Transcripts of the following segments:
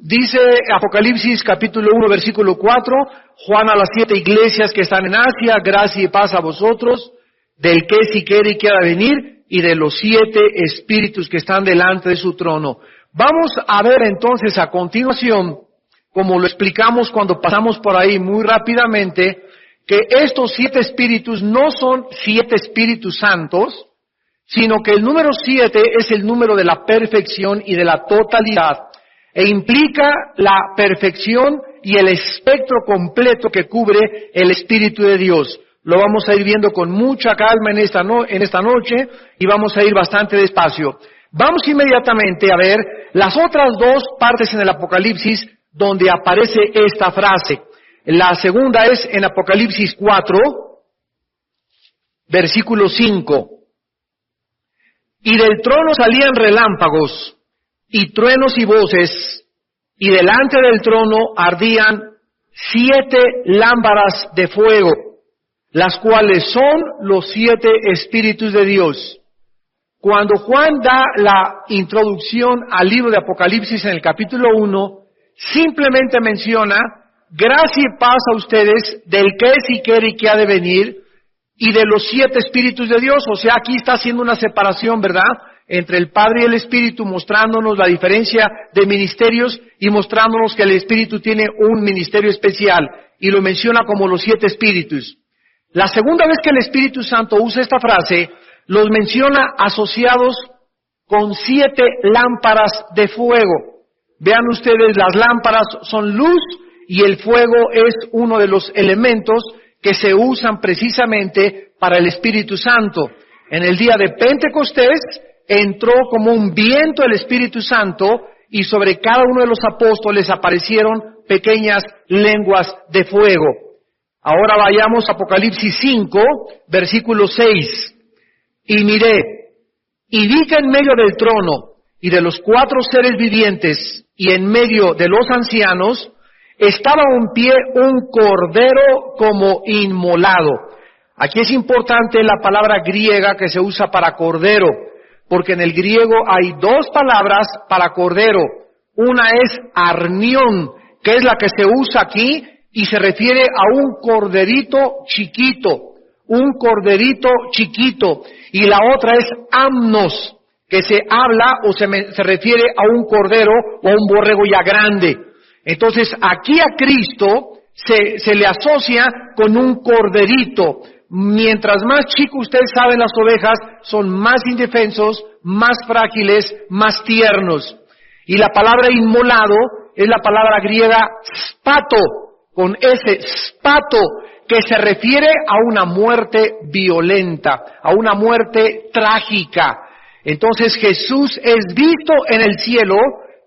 Dice Apocalipsis capítulo 1 versículo 4, Juan a las 7 iglesias que están en Asia, gracia y paz a vosotros, del que si quiere y quiera venir, y de los 7 espíritus que están delante de su trono. Vamos a ver entonces a continuación, como lo explicamos cuando pasamos por ahí muy rápidamente, que estos 7 espíritus no son 7 espíritus santos, sino que el número 7 es el número de la perfección y de la totalidad, e implica la perfección y el espectro completo que cubre el Espíritu de Dios. Lo vamos a ir viendo con mucha calma en esta noche y vamos a ir bastante despacio. Vamos inmediatamente a ver las otras 2 partes en el Apocalipsis donde aparece esta frase. La segunda es en Apocalipsis 4, versículo 5. Y del trono salían relámpagos, y truenos y voces, y delante del trono ardían 7 lámparas de fuego, las cuales son los 7 espíritus de Dios. Cuando Juan da la introducción al libro de Apocalipsis en el capítulo 1, simplemente menciona, gracia y paz a ustedes, del que es y quiere y que ha de venir, y de los 7 espíritus de Dios. O sea, aquí está haciendo una separación, ¿verdad?, entre el Padre y el Espíritu, mostrándonos la diferencia de ministerios y mostrándonos que el Espíritu tiene un ministerio especial, y lo menciona como los 7 espíritus. La segunda vez que el Espíritu Santo usa esta frase, los menciona asociados con 7 lámparas de fuego. Vean ustedes, las lámparas son luz y el fuego es uno de los elementos que se usan precisamente para el Espíritu Santo. En el día de Pentecostés entró como un viento el Espíritu Santo y sobre cada uno de los apóstoles aparecieron pequeñas lenguas de fuego. Ahora vayamos a Apocalipsis 5, versículo 6. Y miré, y vi que en medio del trono y de los 4 seres vivientes y en medio de los ancianos estaba en pie un cordero como inmolado. Aquí es importante la palabra griega que se usa para cordero, porque en el griego hay 2 palabras para cordero. Una es arnión, que es la que se usa aquí y se refiere a un corderito chiquito, y la otra es amnos, que se habla o se refiere a un cordero o a un borrego ya grande. Entonces aquí a Cristo se le asocia con un corderito. Mientras más chico, ustedes saben, las ovejas son más indefensos, más frágiles, más tiernos. Y la palabra inmolado es la palabra griega spato, con ese spato, que se refiere a una muerte violenta, a una muerte trágica. Entonces Jesús es visto en el cielo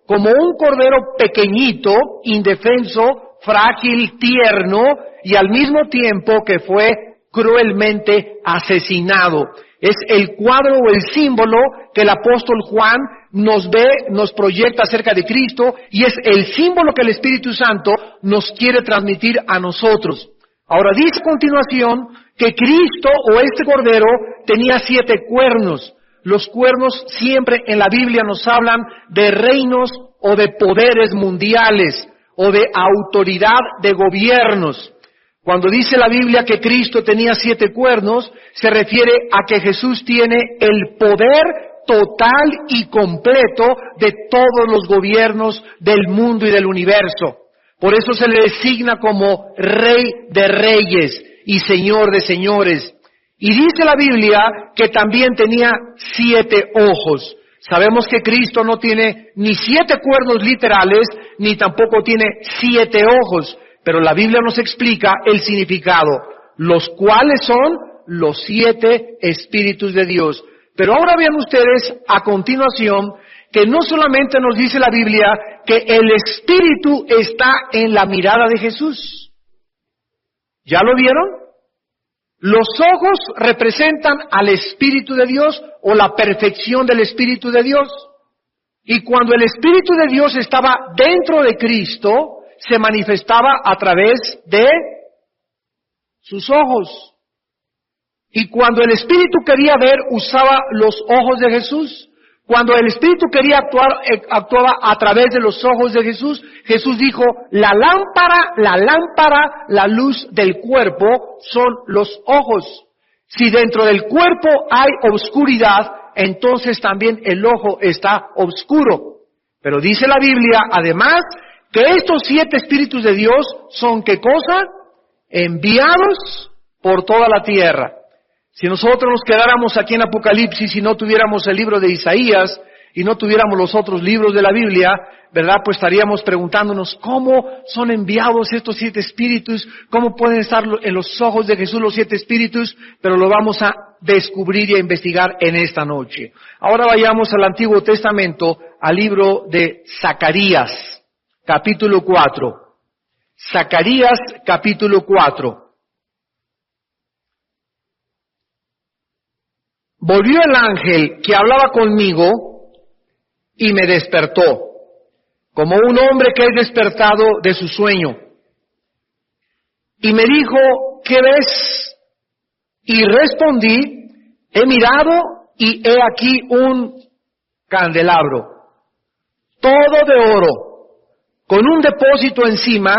como un cordero pequeñito, indefenso, frágil, tierno, y al mismo tiempo que fue cruelmente asesinado. Es el cuadro o el símbolo que el apóstol Juan nos proyecta acerca de Cristo, y es el símbolo que el Espíritu Santo nos quiere transmitir a nosotros. Ahora dice a continuación que Cristo o este cordero tenía 7 cuernos. Los cuernos siempre en la Biblia nos hablan de reinos o de poderes mundiales o de autoridad de gobiernos. Cuando dice la Biblia que Cristo tenía 7 cuernos, se refiere a que Jesús tiene el poder total y completo de todos los gobiernos del mundo y del universo. Por eso se le designa como Rey de Reyes y Señor de Señores. Y dice la Biblia que también tenía 7 ojos. Sabemos que Cristo no tiene ni 7 cuernos literales, ni tampoco tiene 7 ojos, pero la Biblia nos explica el significado, los cuales son los 7 espíritus de Dios. Pero ahora vean ustedes a continuación que no solamente nos dice la Biblia que el Espíritu está en la mirada de Jesús. ¿Ya lo vieron? Los ojos representan al Espíritu de Dios o la perfección del Espíritu de Dios. Y cuando el Espíritu de Dios estaba dentro de Cristo, se manifestaba a través de sus ojos. Y cuando el Espíritu quería ver, usaba los ojos de Jesús. Cuando el Espíritu quería actuar, actuaba a través de los ojos de Jesús. Jesús dijo, la lámpara, la luz del cuerpo son los ojos. Si dentro del cuerpo hay oscuridad, entonces también el ojo está oscuro. Pero dice la Biblia, además, que estos 7 espíritus de Dios son, ¿qué cosa? Enviados por toda la tierra. Si nosotros nos quedáramos aquí en Apocalipsis y no tuviéramos el libro de Isaías y no tuviéramos los otros libros de la Biblia, ¿verdad? Pues estaríamos preguntándonos cómo son enviados estos 7 espíritus, cómo pueden estar en los ojos de Jesús los 7 espíritus, pero lo vamos a descubrir y a investigar en esta noche. Ahora vayamos al Antiguo Testamento, al libro de Zacarías, capítulo 4. Zacarías, capítulo 4. Volvió el ángel que hablaba conmigo y me despertó, como un hombre que es despertado de su sueño. Y me dijo, ¿qué ves? Y respondí, he mirado y he aquí un candelabro, todo de oro, con un depósito encima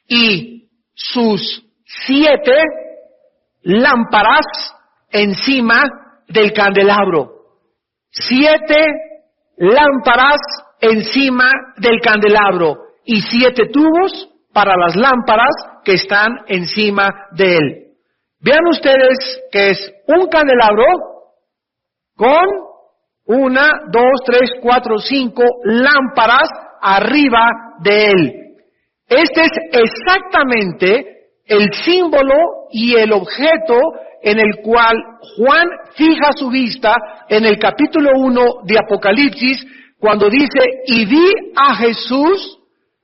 y sus 7 lámparas encima del candelabro. 7 lámparas encima del candelabro y 7 tubos para las lámparas que están encima de él. Vean ustedes que es un candelabro con 1, 2, 3, 4, 5 lámparas arriba de él. Este es exactamente el símbolo y el objeto en el cual Juan fija su vista en el capítulo 1 de Apocalipsis, cuando dice, y vi a Jesús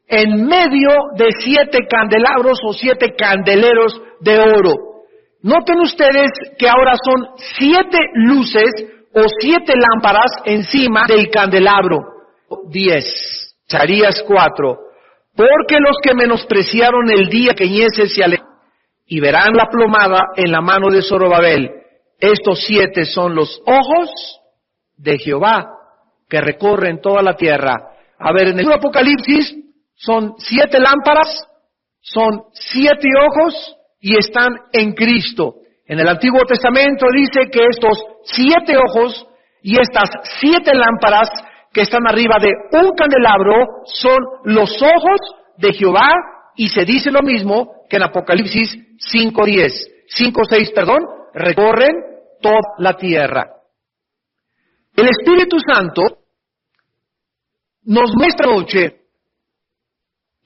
en medio de 7 candelabros o 7 candeleros de oro. Noten ustedes que ahora son 7 luces o 7 lámparas encima del candelabro. 10. Zacarías 4. Porque los que menospreciaron el día que Ñese se alegró, y verán la plomada en la mano de Zorobabel. Estos 7 son los ojos de Jehová que recorren toda la tierra. A ver, en el Apocalipsis son 7 lámparas, son 7 ojos y están en Cristo. En el Antiguo Testamento dice que estos 7 ojos y estas 7 lámparas que están arriba de un candelabro son los ojos de Jehová, y se dice lo mismo que en Apocalipsis 5:6, recorren toda la tierra. El Espíritu Santo nos muestra noche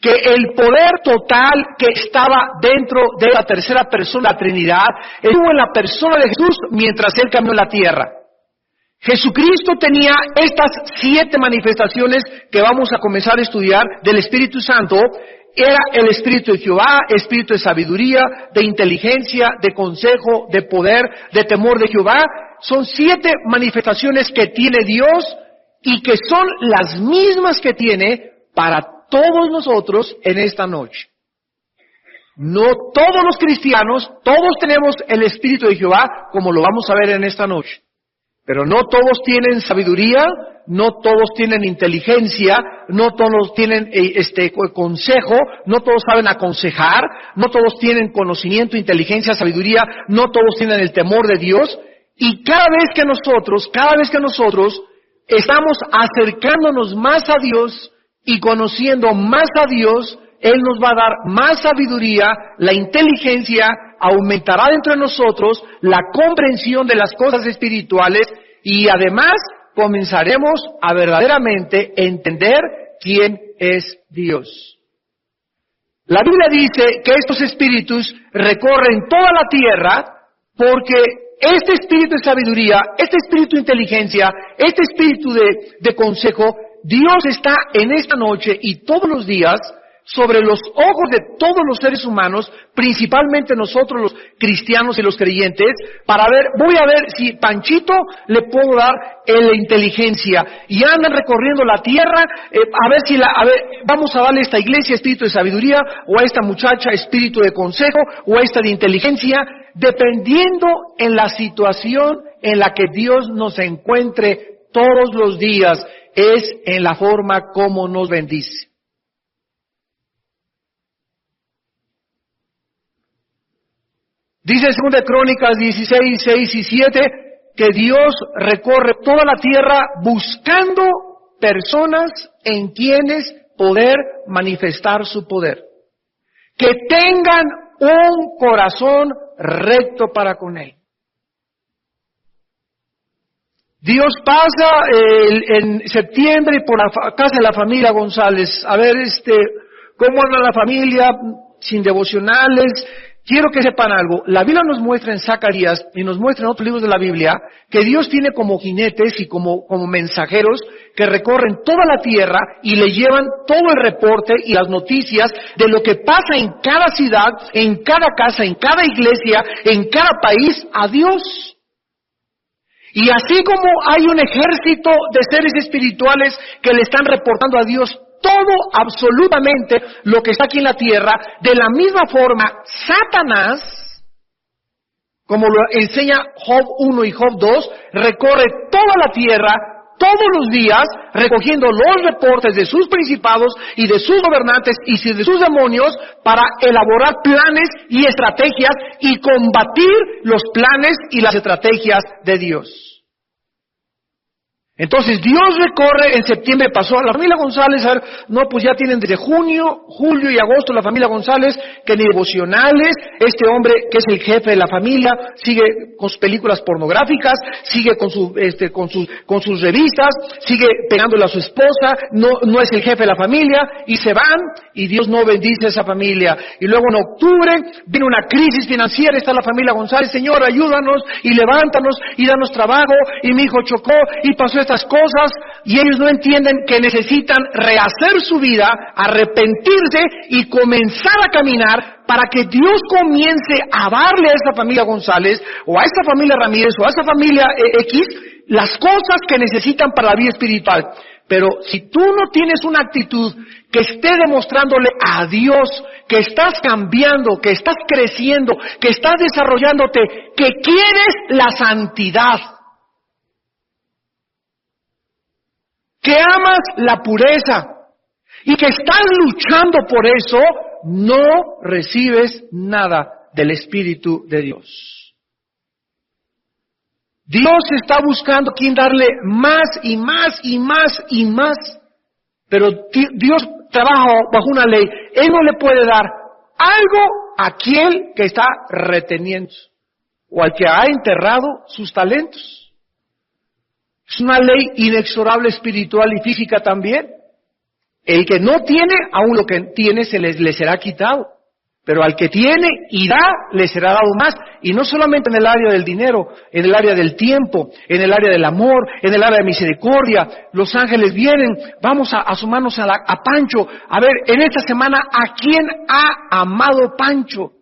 que el poder total que estaba dentro de la tercera persona de la Trinidad estuvo en la persona de Jesús mientras Él caminó en la tierra. Jesucristo tenía estas 7 manifestaciones que vamos a comenzar a estudiar del Espíritu Santo. Era el Espíritu de Jehová, Espíritu de sabiduría, de inteligencia, de consejo, de poder, de temor de Jehová. Son 7 manifestaciones que tiene Dios y que son las mismas que tiene para todos nosotros en esta noche. No todos los cristianos, todos tenemos el Espíritu de Jehová, como lo vamos a ver en esta noche. Pero no todos tienen sabiduría, no todos tienen inteligencia, no todos tienen consejo, no todos saben aconsejar, no todos tienen conocimiento, inteligencia, sabiduría, no todos tienen el temor de Dios. Y cada vez que nosotros estamos acercándonos más a Dios y conociendo más a Dios, Él nos va a dar más sabiduría, la inteligencia aumentará dentro de nosotros, la comprensión de las cosas espirituales, y además comenzaremos a verdaderamente entender quién es Dios. La Biblia dice que estos espíritus recorren toda la tierra porque este espíritu de sabiduría, este espíritu de inteligencia, este espíritu de consejo, Dios está en esta noche y todos los días sobre los ojos de todos los seres humanos, principalmente nosotros los cristianos y los creyentes, para ver, voy a ver si Panchito le puedo dar la inteligencia, y andan recorriendo la tierra, vamos a darle a esta iglesia espíritu de sabiduría, o a esta muchacha espíritu de consejo, o a esta de inteligencia, dependiendo en la situación en la que Dios nos encuentre todos los días es en la forma como nos bendice. Dice 2 Crónicas 16, 6 y 7 que Dios recorre toda la tierra buscando personas en quienes poder manifestar su poder. Que tengan un corazón recto para con Él. Dios pasa en septiembre por la casa de la familia González. A ver, cómo anda la familia, sin devocionales. Quiero que sepan algo. La Biblia nos muestra en Zacarías y nos muestra en otros libros de la Biblia que Dios tiene como jinetes y como mensajeros que recorren toda la tierra y le llevan todo el reporte y las noticias de lo que pasa en cada ciudad, en cada casa, en cada iglesia, en cada país a Dios. Y así como hay un ejército de seres espirituales que le están reportando a Dios todo, absolutamente, lo que está aquí en la tierra, de la misma forma, Satanás, como lo enseña Job 1 y Job 2, recorre toda la tierra, todos los días, recogiendo los reportes de sus principados y de sus gobernantes y de sus demonios para elaborar planes y estrategias y combatir los planes y las estrategias de Dios. Entonces Dios recorre, en septiembre pasó a la familia González, a ver, no, pues ya tienen desde junio, julio y agosto la familia González, que ni devocionales, este hombre que es el jefe de la familia, sigue con sus películas pornográficas, sigue con sus revistas, sigue pegándole a su esposa, no es el jefe de la familia, y se van, y Dios no bendice a esa familia. Y luego en octubre viene una crisis financiera, está la familia González, Señor, ayúdanos, y levántanos, y danos trabajo, y mi hijo chocó, y pasó estas cosas, y ellos no entienden que necesitan rehacer su vida, arrepentirse y comenzar a caminar para que Dios comience a darle a esta familia González, o a esta familia Ramírez, o a esta familia X, las cosas que necesitan para la vida espiritual. Pero si tú no tienes una actitud que esté demostrándole a Dios que estás cambiando, que estás creciendo, que estás desarrollándote, que quieres la santidad, que amas la pureza y que estás luchando por eso, no recibes nada del Espíritu de Dios. Dios está buscando a quien darle más y más y más y más, pero Dios trabaja bajo una ley. Él no le puede dar algo a aquel que está reteniendo o al que ha enterrado sus talentos. Es una ley inexorable espiritual y física también. El que no tiene, aún lo que tiene le será quitado. Pero al que tiene y da, le será dado más. Y no solamente en el área del dinero, en el área del tiempo, en el área del amor, en el área de misericordia. Los ángeles vienen, vamos a sumarnos a Pancho. A ver, en esta semana, ¿a quién ha amado Pancho?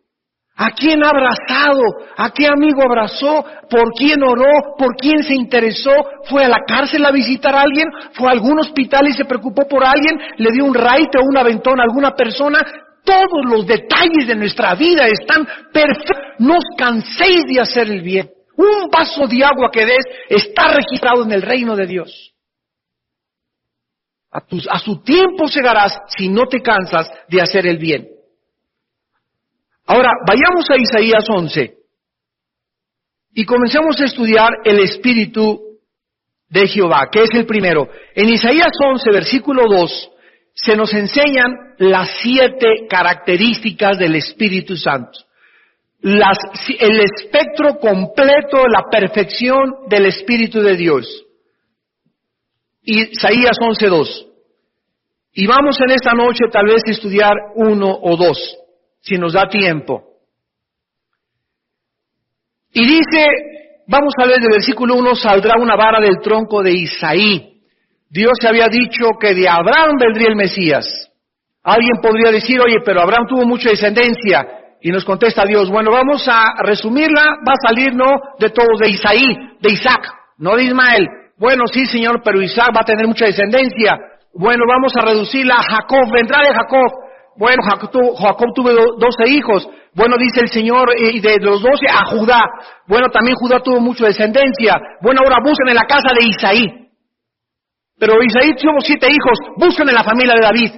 ¿A quién ha abrazado? ¿A qué amigo abrazó? ¿Por quién oró? ¿Por quién se interesó? ¿Fue a la cárcel a visitar a alguien? ¿Fue a algún hospital y se preocupó por alguien? ¿Le dio un raite o un aventón a alguna persona? Todos los detalles de nuestra vida están perfectos. No os canséis de hacer el bien. Un vaso de agua que des está registrado en el reino de Dios. A su tiempo segarás si no te cansas de hacer el bien. Ahora, vayamos a Isaías 11 y comencemos a estudiar el Espíritu de Jehová, que es el primero. En Isaías 11, versículo 2, se nos enseñan las 7 características del Espíritu Santo. El espectro completo, la perfección del Espíritu de Dios. Isaías 11, 2. Y vamos en esta noche tal vez a estudiar 1 o 2. Si nos da tiempo. Y dice, vamos a ver del versículo 1, saldrá una vara del tronco de Isaí. Dios había dicho que de Abraham vendría el Mesías. Alguien podría decir, oye, pero Abraham tuvo mucha descendencia. Y nos contesta Dios, bueno, vamos a resumirla, va a salir, no de todos, de Isaí, de Isaac, no de Ismael. Bueno, sí, Señor, pero Isaac va a tener mucha descendencia. Bueno, vamos a reducirla a Jacob, vendrá de Jacob. Bueno, Jacob tuvo 12 hijos. Bueno, dice el Señor, y de los 12 a Judá. Bueno, también Judá tuvo mucha descendencia. Bueno, ahora busquen en la casa de Isaí. Pero Isaí tuvo 7 hijos, busquen en la familia de David.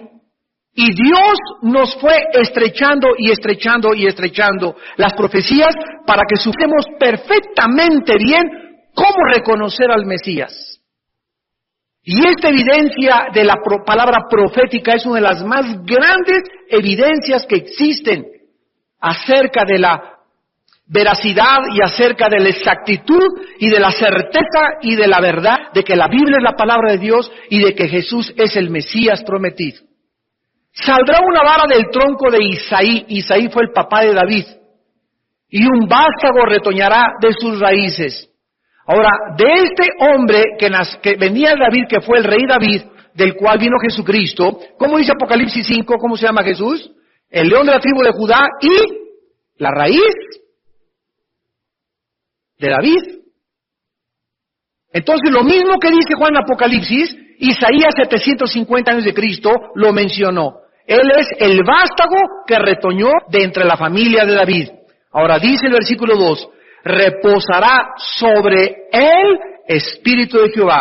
Y Dios nos fue estrechando y estrechando y estrechando las profecías para que supiéramos perfectamente bien cómo reconocer al Mesías. Y esta evidencia de la palabra profética es una de las más grandes evidencias que existen acerca de la veracidad y acerca de la exactitud y de la certeza y de la verdad de que la Biblia es la palabra de Dios y de que Jesús es el Mesías prometido. Saldrá una vara del tronco de Isaí. Isaí fue el papá de David. Y un vástago retoñará de sus raíces. Ahora, de este hombre que venía de David, que fue el rey David, del cual vino Jesucristo, ¿cómo dice Apocalipsis 5? ¿Cómo se llama Jesús? El león de la tribu de Judá y la raíz de David. Entonces, lo mismo que dice Juan en Apocalipsis, Isaías 750 años de Cristo lo mencionó. Él es el vástago que retoñó de entre la familia de David. Ahora dice el versículo 2, reposará sobre él espíritu de Jehová,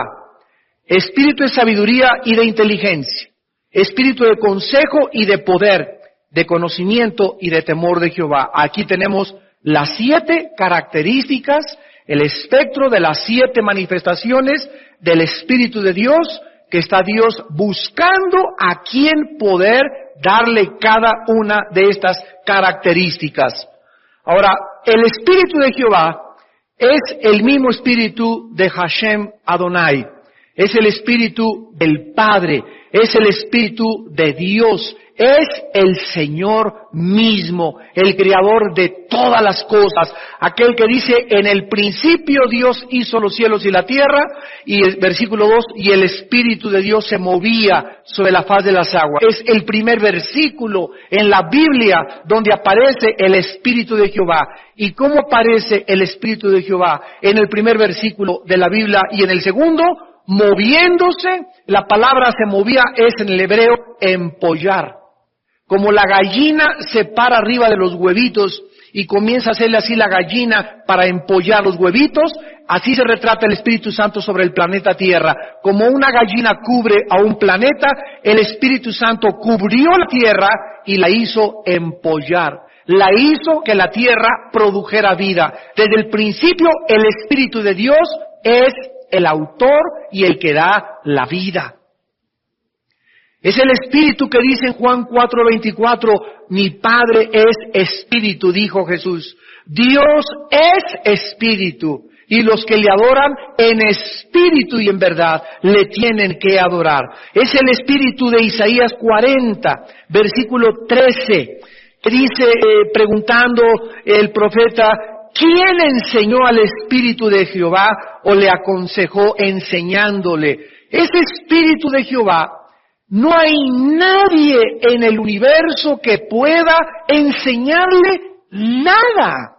espíritu de sabiduría y de inteligencia, espíritu de consejo y de poder, de conocimiento y de temor de Jehová. Aquí tenemos las 7 características, el espectro de las 7 manifestaciones del Espíritu de Dios, que está Dios buscando a quien poder darle cada una de estas características. Ahora, el Espíritu de Jehová es el mismo Espíritu de Hashem Adonai, es el Espíritu del Padre, es el Espíritu de Dios, es el Señor mismo, el Creador de todas las cosas, aquel que dice, en el principio Dios hizo los cielos y la tierra, y el versículo 2, y el Espíritu de Dios se movía sobre la faz de las aguas. Es el primer versículo en la Biblia donde aparece el Espíritu de Jehová. ¿Y cómo aparece el Espíritu de Jehová? En el primer versículo de la Biblia y en el segundo, moviéndose. La palabra se movía es en el hebreo empollar. Como la gallina se para arriba de los huevitos y comienza a hacerle así la gallina para empollar los huevitos, así se retrata el Espíritu Santo sobre el planeta Tierra. Como una gallina cubre a un planeta, el Espíritu Santo cubrió la Tierra y la hizo empollar. La hizo que la Tierra produjera vida. Desde el principio, el Espíritu de Dios es el autor y el que da la vida. Es el Espíritu que dice en Juan 4:24, mi Padre es Espíritu, dijo Jesús. Dios es Espíritu, y los que le adoran en espíritu y en verdad le tienen que adorar. Es el Espíritu de Isaías 40, versículo 13, que dice, preguntando el profeta, ¿quién enseñó al Espíritu de Jehová o le aconsejó enseñándole? Ese Espíritu de Jehová, no hay nadie en el universo que pueda enseñarle nada.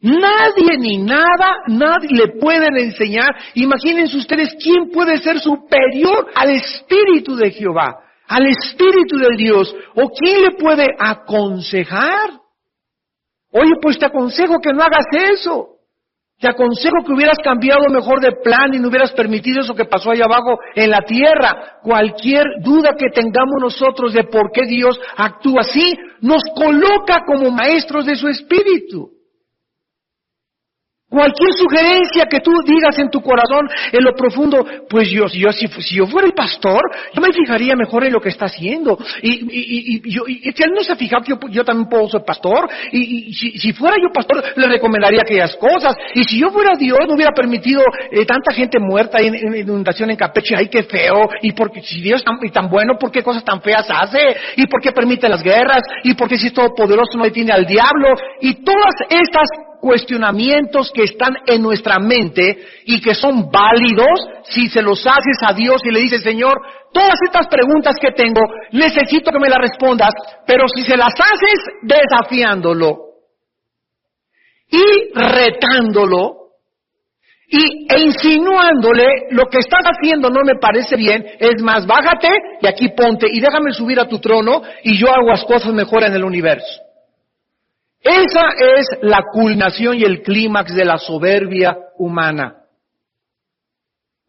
Nadie ni nada, nadie le pueden enseñar. Imagínense ustedes quién puede ser superior al Espíritu de Jehová, al Espíritu de Dios, o quién le puede aconsejar. Oye, pues te aconsejo que no hagas eso. Te aconsejo que hubieras cambiado mejor de plan y no hubieras permitido eso que pasó allá abajo en la tierra. Cualquier duda que tengamos nosotros de por qué Dios actúa así, nos coloca como maestros de su Espíritu. Cualquier sugerencia que tú digas en tu corazón, en lo profundo, pues si yo fuera el pastor, yo me fijaría mejor en lo que está haciendo. Y si él no se ha fijado que yo también puedo ser pastor, y si fuera yo pastor, le recomendaría aquellas cosas. Y si yo fuera Dios, no hubiera permitido tanta gente muerta en inundación en Campeche. ¡Ay, qué feo! Y porque si Dios es tan bueno, ¿por qué cosas tan feas hace? ¿Y por qué permite las guerras? ¿Y por qué si es todopoderoso no detiene al diablo? Y todas estas cuestionamientos que están en nuestra mente y que son válidos si se los haces a Dios y le dices, Señor, todas estas preguntas que tengo, necesito que me las respondas, pero si se las haces desafiándolo y retándolo e insinuándole, lo que estás haciendo no me parece bien, es más, bájate y aquí ponte y déjame subir a tu trono y yo hago las cosas mejor en el universo. Esa es la culminación y el clímax de la soberbia humana.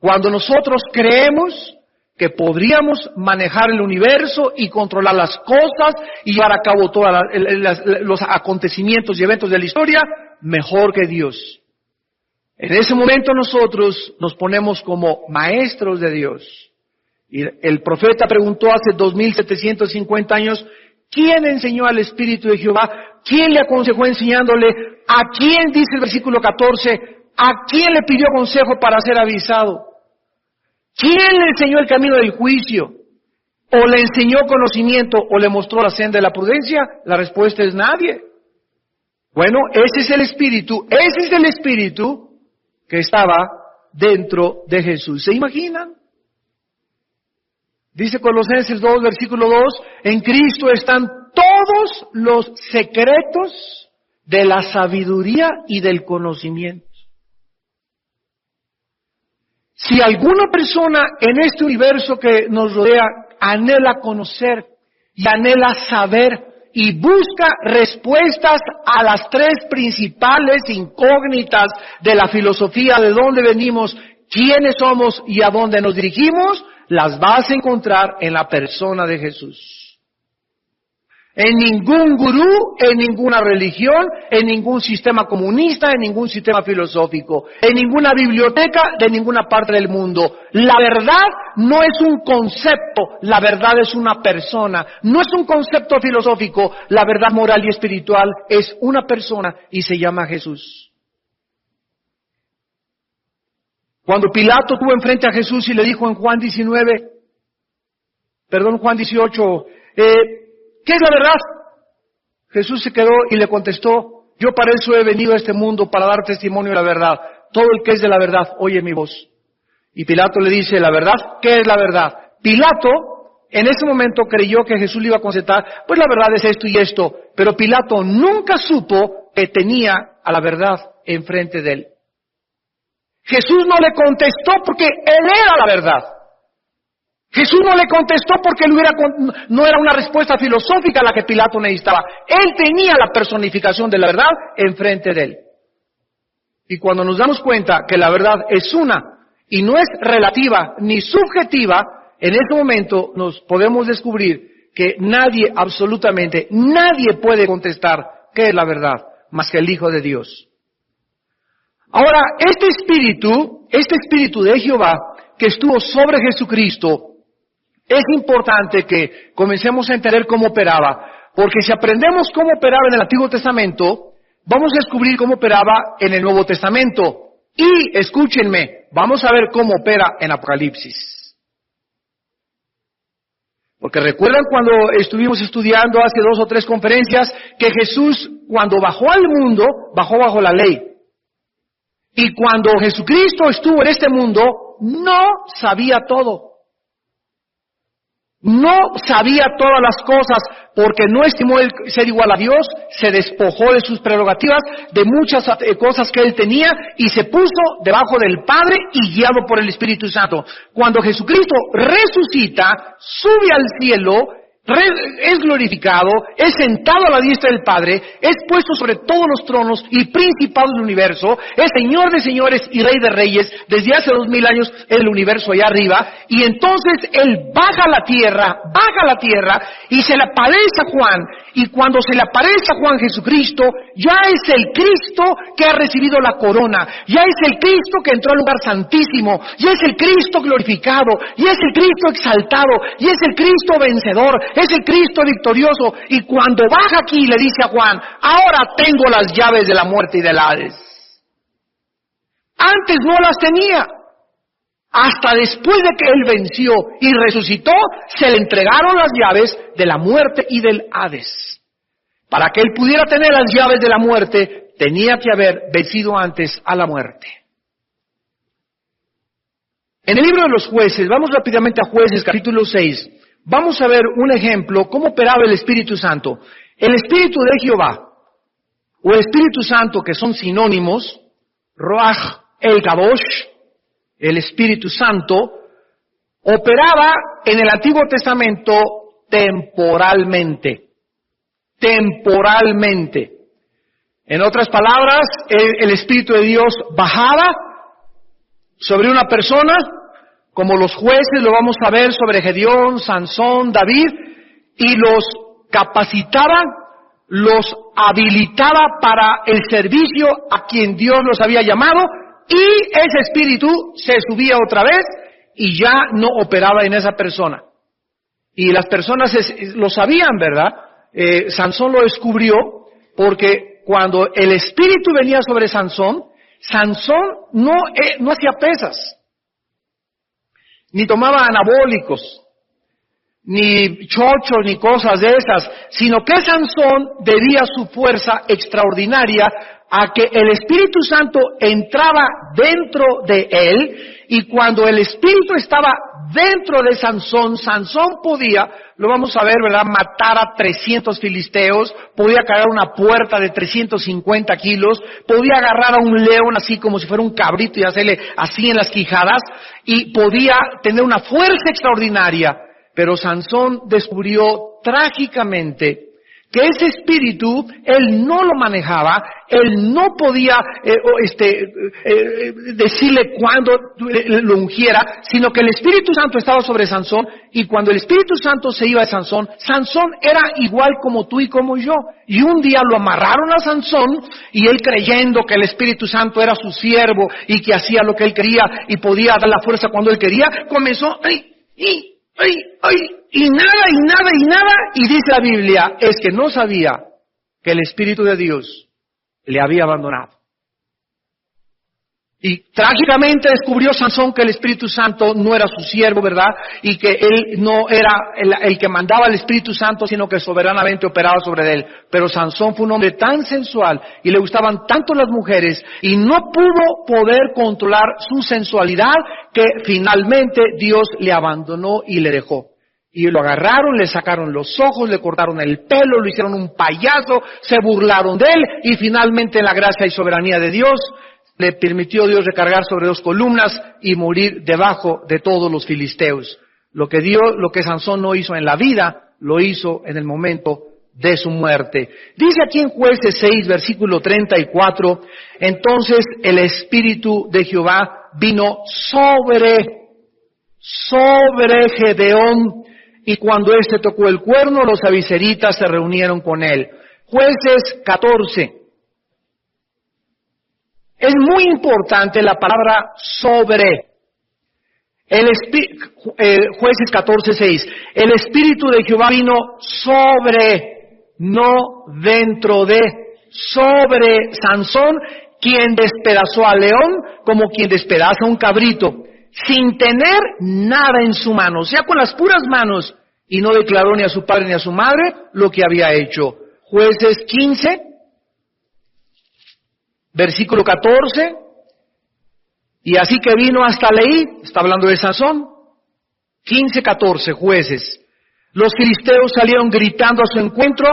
Cuando nosotros creemos que podríamos manejar el universo y controlar las cosas y llevar a cabo todos los acontecimientos y eventos de la historia, mejor que Dios. En ese momento nosotros nos ponemos como maestros de Dios. Y el profeta preguntó hace 2750 años, ¿quién enseñó al Espíritu de Jehová? ¿Quién le aconsejó enseñándole? ¿A quién, dice el versículo 14, a quién le pidió consejo para ser avisado? ¿Quién le enseñó el camino del juicio? ¿O le enseñó conocimiento o le mostró la senda de la prudencia? La respuesta es nadie. Bueno, ese es el Espíritu que estaba dentro de Jesús. ¿Se imaginan? Dice Colosenses 2, versículo 2, en Cristo están todos los secretos de la sabiduría y del conocimiento. Si alguna persona en este universo que nos rodea anhela conocer y anhela saber y busca respuestas a las tres principales incógnitas de la filosofía, de dónde venimos, quiénes somos y a dónde nos dirigimos, las vas a encontrar en la persona de Jesús. En ningún gurú, en ninguna religión, en ningún sistema comunista, en ningún sistema filosófico, en ninguna biblioteca de ninguna parte del mundo. La verdad no es un concepto, la verdad es una persona. No es un concepto filosófico, la verdad moral y espiritual es una persona y se llama Jesús. Cuando Pilato estuvo enfrente a Jesús y le dijo en Juan 18, ¿qué es la verdad? Jesús se quedó y le contestó, yo para eso he venido a este mundo, para dar testimonio de la verdad. Todo el que es de la verdad, oye mi voz. Y Pilato le dice, ¿la verdad? ¿Qué es la verdad? Pilato, en ese momento creyó que Jesús le iba a contestar, pues la verdad es esto y esto. Pero Pilato nunca supo que tenía a la verdad enfrente de él. Jesús no le contestó porque él era la verdad. Jesús no le contestó porque no era una respuesta filosófica la que Pilato necesitaba. Él tenía la personificación de la verdad enfrente de él. Y cuando nos damos cuenta que la verdad es una y no es relativa ni subjetiva, en ese momento nos podemos descubrir que nadie, absolutamente nadie puede contestar qué es la verdad más que el Hijo de Dios. Ahora, este espíritu de Jehová que estuvo sobre Jesucristo, es importante que comencemos a entender cómo operaba, porque si aprendemos cómo operaba en el Antiguo Testamento, vamos a descubrir cómo operaba en el Nuevo Testamento. Y, escúchenme, vamos a ver cómo opera en Apocalipsis. Porque recuerdan cuando estuvimos estudiando hace 2 o 3 conferencias, que Jesús, cuando bajó al mundo, bajó bajo la ley. Y cuando Jesucristo estuvo en este mundo, no sabía todo. No sabía todas las cosas porque no estimó el ser igual a Dios, se despojó de sus prerrogativas, de muchas cosas que él tenía y se puso debajo del Padre y guiado por el Espíritu Santo. Cuando Jesucristo resucita, sube al cielo, es glorificado, es sentado a la diestra del Padre, es puesto sobre todos los tronos y principados del universo, es Señor de señores y Rey de reyes, desde hace 2000 años en el universo allá arriba, y entonces Él baja a la tierra y se le aparece a Juan, y cuando se le aparece a Juan Jesucristo, ya es el Cristo que ha recibido la corona, ya es el Cristo que entró al lugar santísimo, ya es el Cristo glorificado, ya es el Cristo exaltado, ya es el Cristo vencedor, es el Cristo victorioso, y cuando baja aquí le dice a Juan, ahora tengo las llaves de la muerte y del Hades. Antes no las tenía. Hasta después de que Él venció y resucitó, se le entregaron las llaves de la muerte y del Hades. Para que Él pudiera tener las llaves de la muerte, tenía que haber vencido antes a la muerte. En el libro de los Jueces, vamos rápidamente a Jueces capítulo 6, vamos a ver un ejemplo, cómo operaba el Espíritu Santo. El Espíritu de Jehová, o el Espíritu Santo, que son sinónimos, Ruach el Kadosh, el Espíritu Santo, operaba en el Antiguo Testamento temporalmente. Temporalmente. En otras palabras, el Espíritu de Dios bajaba sobre una persona como los jueces, lo vamos a ver sobre Gedeón, Sansón, David, y los capacitaba, los habilitaba para el servicio a quien Dios los había llamado, y ese espíritu se subía otra vez y ya no operaba en esa persona. Y las personas lo sabían, ¿verdad? Sansón lo descubrió porque cuando el espíritu venía sobre Sansón, Sansón no hacía pesas, ni tomaba anabólicos, ni chochos, ni cosas de esas, sino que Sansón debía su fuerza extraordinaria a que el Espíritu Santo entraba dentro de él, y cuando el Espíritu estaba dentro de Sansón, Sansón podía, lo vamos a ver, ¿verdad?, matar a 300 filisteos, podía cargar una puerta de 350 kilos, podía agarrar a un león así como si fuera un cabrito y hacerle así en las quijadas, y podía tener una fuerza extraordinaria. Pero Sansón descubrió trágicamente que ese espíritu, él no lo manejaba, él no podía decirle cuándo lo ungiera, sino que el Espíritu Santo estaba sobre Sansón, y cuando el Espíritu Santo se iba de Sansón, Sansón era igual como tú y como yo. Y un día lo amarraron a Sansón, y él, creyendo que el Espíritu Santo era su siervo y que hacía lo que él quería y podía dar la fuerza cuando él quería, comenzó y nada, y dice la Biblia, es que no sabía que el Espíritu de Dios le había abandonado. Y trágicamente descubrió Sansón que el Espíritu Santo no era su siervo, ¿verdad? Y que él no era el que mandaba al Espíritu Santo, sino que soberanamente operaba sobre él. Pero Sansón fue un hombre tan sensual y le gustaban tanto las mujeres, y no pudo poder controlar su sensualidad, que finalmente Dios le abandonó y le dejó. Y lo agarraron, le sacaron los ojos, le cortaron el pelo, lo hicieron un payaso, se burlaron de él, y finalmente, en la gracia y soberanía de Dios, le permitió Dios recargar sobre 2 columnas y morir debajo de todos los filisteos. Lo que Sansón no hizo en la vida, lo hizo en el momento de su muerte. Dice aquí en Jueces 6, versículo 34, entonces el Espíritu de Jehová vino sobre Gedeón, y cuando éste tocó el cuerno, los abiseritas se reunieron con él. Jueces 14. Es muy importante la palabra sobre. Jueces 14:6. El Espíritu de Jehová vino sobre, no dentro de, sobre Sansón, quien despedazó al león como quien despedaza a un cabrito, sin tener nada en su mano, o sea, con las puras manos, y no declaró ni a su padre ni a su madre lo que había hecho. Jueces 15. Versículo 14, y así que vino hasta Leí, está hablando de Sansón, 15:14, Jueces. Los filisteos salieron gritando a su encuentro,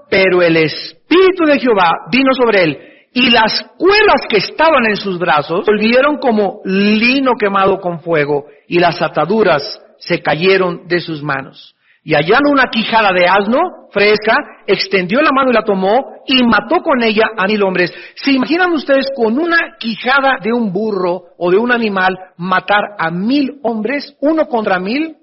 pero el Espíritu de Jehová vino sobre él, y las cuerdas que estaban en sus brazos volvieron como lino quemado con fuego, y las ataduras se cayeron de sus manos. Y hallando una quijada de asno fresca, extendió la mano y la tomó, y mató con ella a 1000 hombres. ¿Se imaginan ustedes con una quijada de un burro o de un animal matar a 1000 hombres, 1 contra 1000?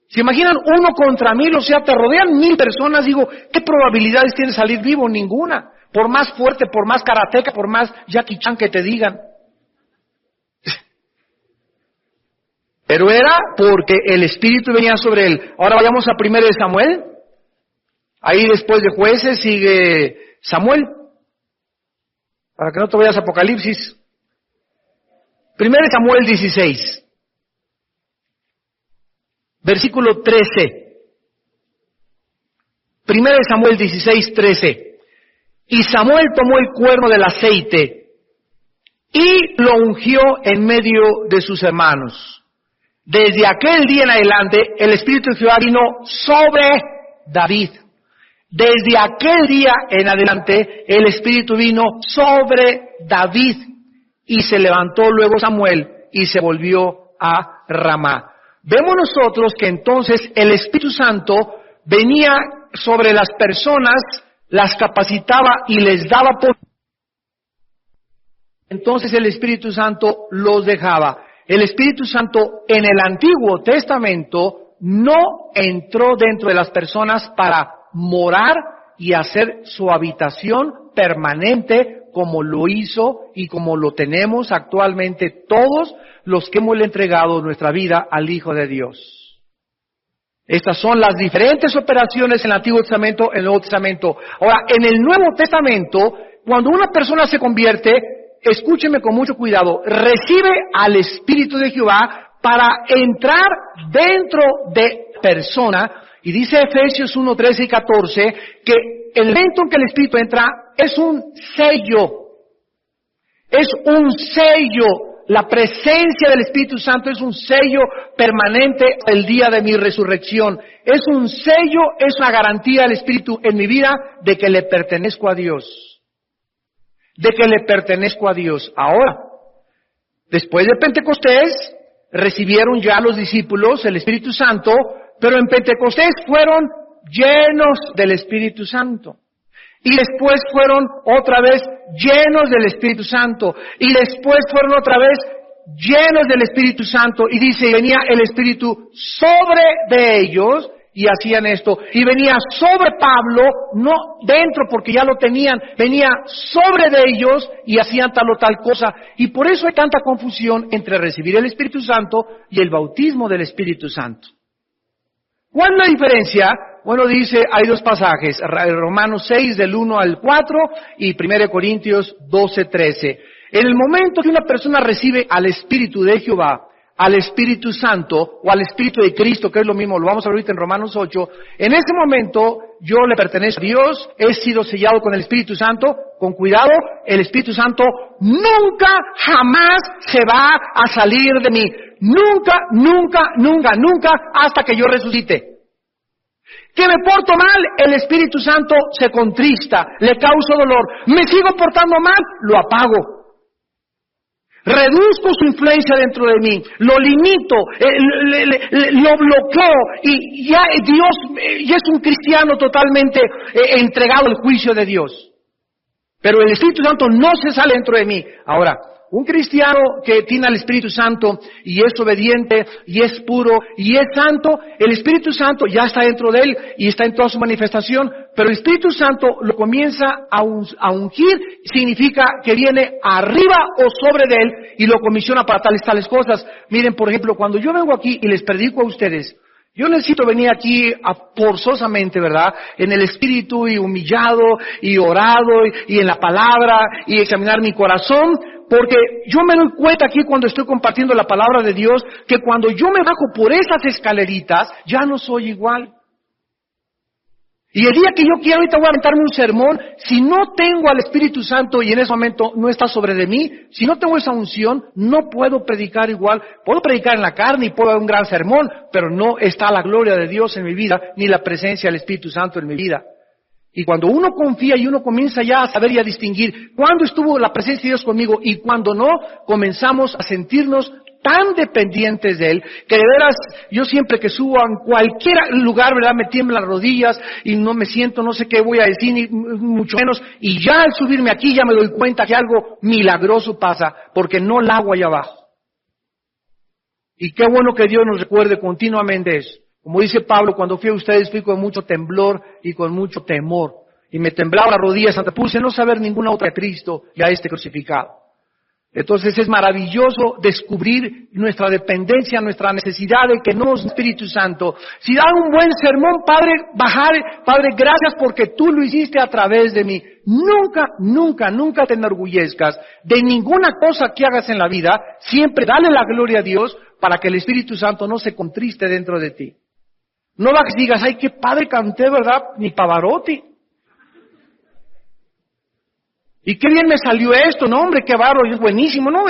¿Se imaginan 1 contra 1000? O sea, te rodean 1000 personas. Digo, ¿qué probabilidades tiene salir vivo? Ninguna. Por más fuerte, por más karateca, por más Jackie Chan que te digan. Pero era porque el Espíritu venía sobre él. Ahora vayamos a 1 Samuel. Ahí después de Jueces sigue Samuel. Para que no te vayas a Apocalipsis. 1 Samuel 16. Versículo 13. 1 Samuel 16, 13. Y Samuel tomó el cuerno del aceite y lo ungió en medio de sus hermanos. Desde aquel día en adelante, el Espíritu de Jehová vino sobre David. Desde aquel día en adelante, el Espíritu vino sobre David. Y se levantó luego Samuel y se volvió a Ramá. Vemos nosotros que entonces el Espíritu Santo venía sobre las personas, las capacitaba y les daba poder. Entonces el Espíritu Santo los dejaba. el Espíritu Santo en el Antiguo Testamento no entró dentro de las personas para morar y hacer su habitación permanente como lo hizo y como lo tenemos actualmente todos los que hemos entregado nuestra vida al Hijo de Dios. Estas son las diferentes operaciones en el Antiguo Testamento, en el Nuevo Testamento. Ahora, en el Nuevo Testamento, cuando una persona se convierte, escúcheme con mucho cuidado, recibe al Espíritu de Jehová para entrar dentro de persona, y dice Efesios 1, 13 y 14, que el momento en que el Espíritu entra es un sello. Es un sello. La presencia del Espíritu Santo es un sello permanente el día de mi resurrección. Es un sello, es una garantía del Espíritu en mi vida de que le pertenezco a Dios. De que le pertenezco a Dios. Ahora, después de Pentecostés, recibieron ya los discípulos el Espíritu Santo, pero en Pentecostés fueron llenos del Espíritu Santo. Y después fueron otra vez llenos del Espíritu Santo. Y después fueron otra vez llenos del Espíritu Santo. Y dice, venía el Espíritu sobre de ellos y hacían esto. Y venía sobre Pablo, no dentro porque ya lo tenían, venía sobre de ellos y hacían tal o tal cosa. Y por eso hay tanta confusión entre recibir el Espíritu Santo y el bautismo del Espíritu Santo. ¿Cuál es la diferencia? Bueno, dice, hay dos pasajes, Romanos 6 del 1 al 4 y 1 Corintios 12, 13. En el momento que una persona recibe al Espíritu de Jehová, al Espíritu Santo o al Espíritu de Cristo, que es lo mismo, lo vamos a ver ahorita en Romanos 8, en ese momento yo le pertenezco a Dios, he sido sellado con el Espíritu Santo, con cuidado, el Espíritu Santo nunca, jamás se va a salir de mí. Nunca, nunca, nunca, nunca, hasta que yo resucite. Que me porto mal, el Espíritu Santo se contrista, le causo dolor. Me sigo portando mal, lo apago. Reduzco su influencia dentro de mí, lo limito, lo bloqueo y ya Dios ya es un cristiano totalmente entregado al juicio de Dios. Pero el Espíritu Santo no se sale dentro de mí. Ahora, un cristiano que tiene al Espíritu Santo y es obediente y es puro y es santo, el Espíritu Santo ya está dentro de él y está en toda su manifestación, pero el Espíritu Santo lo comienza a ungir, significa que viene arriba o sobre de él y lo comisiona para tales cosas. Miren, por ejemplo, cuando yo vengo aquí y les predico a ustedes, yo necesito venir aquí forzosamente, ¿verdad? En el Espíritu y humillado y orado y en la palabra y examinar mi corazón, porque yo me doy cuenta aquí cuando estoy compartiendo la palabra de Dios que cuando yo me bajo por esas escaleritas ya no soy igual. Y el día que yo quiero, ahorita voy a aventarme un sermón, si no tengo al Espíritu Santo y en ese momento no está sobre de mí, si no tengo esa unción, no puedo predicar igual. Puedo predicar en la carne y puedo dar un gran sermón, pero no está la gloria de Dios en mi vida, ni la presencia del Espíritu Santo en mi vida. Y cuando uno confía y uno comienza ya a saber y a distinguir cuándo estuvo la presencia de Dios conmigo y cuándo no, comenzamos a sentirnos tan dependientes de Él, que de veras, yo siempre que subo a cualquier lugar, ¿verdad?, me tiemblan las rodillas y no me siento, no sé qué voy a decir, ni mucho menos, y ya al subirme aquí ya me doy cuenta que algo milagroso pasa, porque no la hago allá abajo. Y qué bueno que Dios nos recuerde continuamente eso. Como dice Pablo, cuando fui a ustedes fui con mucho temblor y con mucho temor, y me temblaban las rodillas, hasta puse no saber ninguna otra de Cristo y a este crucificado. Entonces es maravilloso descubrir nuestra dependencia, nuestra necesidad de que no es Espíritu Santo. Si dan un buen sermón, Padre, gracias porque tú lo hiciste a través de mí. Nunca, nunca, nunca te enorgullezcas de ninguna cosa que hagas en la vida. Siempre dale la gloria a Dios para que el Espíritu Santo no se contriste dentro de ti. No vas y digas, ay, qué padre canté, ¿verdad? Ni Pavarotti. Y qué bien me salió esto, no hombre, qué bárbaro, es buenísimo, ¿no?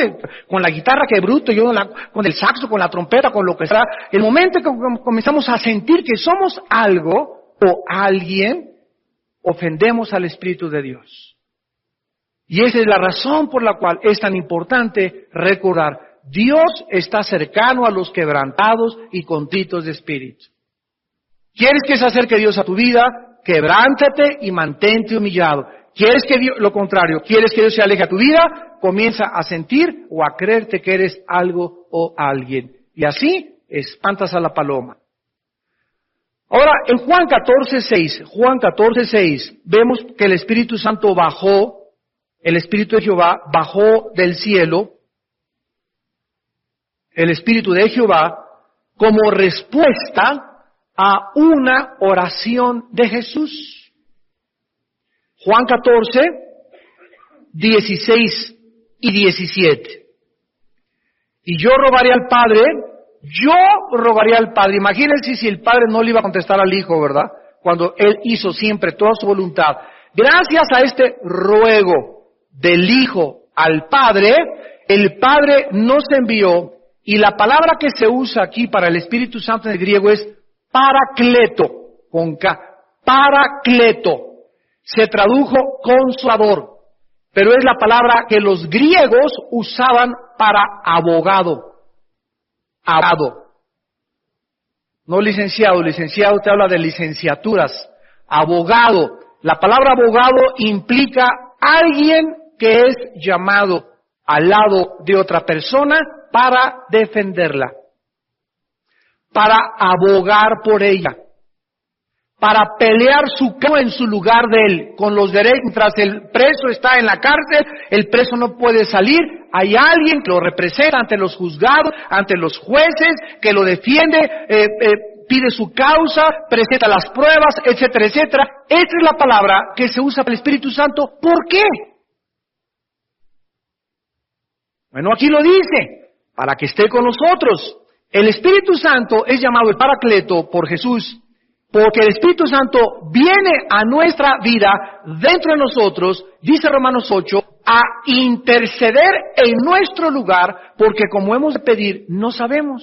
Con la guitarra, qué bruto, yo con el saxo, con la trompeta, con lo que sea. El momento que comenzamos a sentir que somos algo o alguien, ofendemos al Espíritu de Dios. Y esa es la razón por la cual es tan importante recordar, Dios está cercano a los quebrantados y contritos de espíritu. ¿Quieres que se acerque Dios a tu vida? Quebrántate y mantente humillado. ¿Quieres que Dios, lo contrario, quieres que Dios se aleje a tu vida? Comienza a sentir o a creerte que eres algo o alguien. Y así espantas a la paloma. Ahora, en Juan 14:6, vemos que el Espíritu Santo bajó, el Espíritu de Jehová bajó del cielo, el Espíritu de Jehová, como respuesta a una oración de Jesús. Juan 14:16 y 17. Y yo rogaré al Padre. Imagínense si el Padre no le iba a contestar al Hijo, ¿verdad? Cuando Él hizo siempre toda su voluntad. Gracias a este ruego del Hijo al Padre, el Padre nos envió, y la palabra que se usa aquí para el Espíritu Santo en el griego es Paracleto, con K. Paracleto. Se tradujo consolador, pero es la palabra que los griegos usaban para abogado. Abogado. No licenciado, licenciado te habla de licenciaturas. Abogado. La palabra abogado implica alguien que es llamado al lado de otra persona para defenderla, para abogar por ella, para pelear su caso en su lugar de él, con los derechos. Mientras el preso está en la cárcel, el preso no puede salir, hay alguien que lo representa ante los juzgados, ante los jueces, que lo defiende, pide su causa, presenta las pruebas, etcétera, etcétera. Esta es la palabra que se usa para el Espíritu Santo. ¿Por qué? Bueno, aquí lo dice, para que esté con nosotros. El Espíritu Santo es llamado el Paracleto por Jesús, porque el Espíritu Santo viene a nuestra vida, dentro de nosotros, dice Romanos 8, a interceder en nuestro lugar, porque como hemos de pedir, no sabemos.